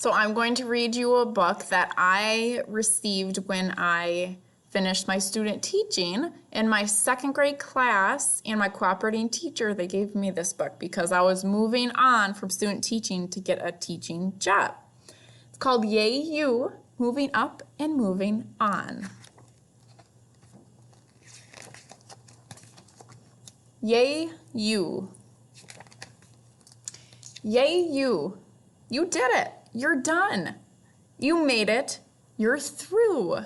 So I'm going to read you a book that I received when I finished my student teaching in my second grade class, and my cooperating teacher, they gave me this book because I was moving on from student teaching to get a teaching job. It's called Yay You, Moving Up and Moving On. Yay you. Yay you. You did it. You're done. You made it. You're through.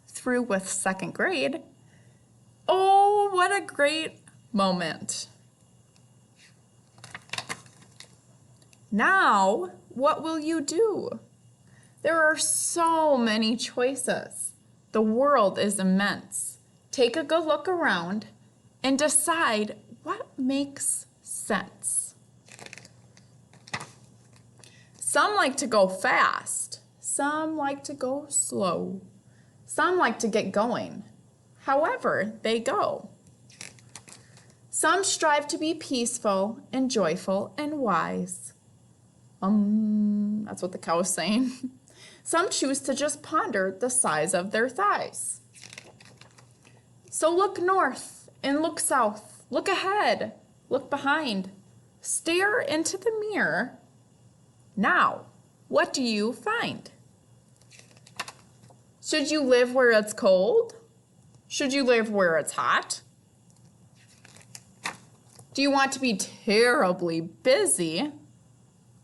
Through with second grade. Oh, what a great moment. Now, what will you do? There are so many choices. The world is immense. Take a good look around and decide what makes sense. Some like to go fast. Some like to go slow. Some like to get going. However, they go. Some strive to be peaceful and joyful and wise. That's what the cow is saying. Some choose to just ponder the size of their thighs. So look north and look south. Look ahead. Look behind. Stare into the mirror. Now, what do you find? Should you live where it's cold? Should you live where it's hot? Do you want to be terribly busy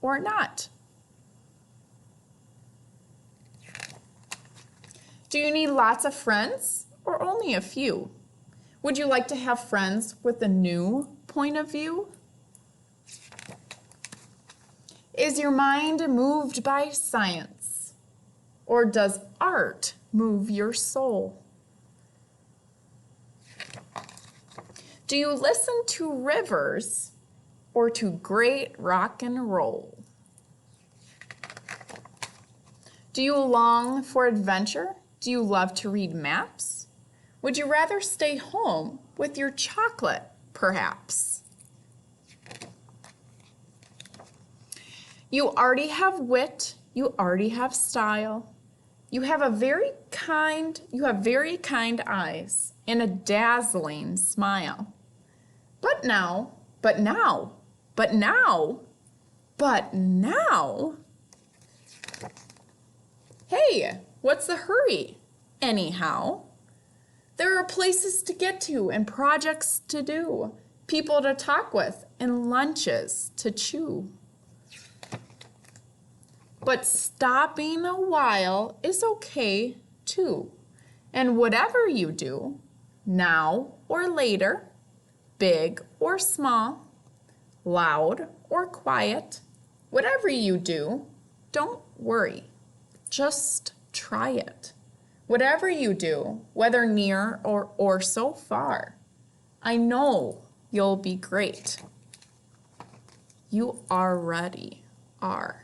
or not? Do you need lots of friends or only a few? Would you like to have friends with a new point of view? Is your mind moved by science, or does art move your soul? Do you listen to rivers or to great rock and roll? Do you long for adventure? Do you love to read maps? Would you rather stay home with your chocolate, perhaps? You already have wit, you already have style. You have very kind eyes and a dazzling smile. But now, hey, what's the hurry? Anyhow, there are places to get to and projects to do, people to talk with and lunches to chew. But stopping a while is okay too. And whatever you do, now or later, big or small, loud or quiet, whatever you do, don't worry. Just try it. Whatever you do, whether near or so far, I know you'll be great. You already are.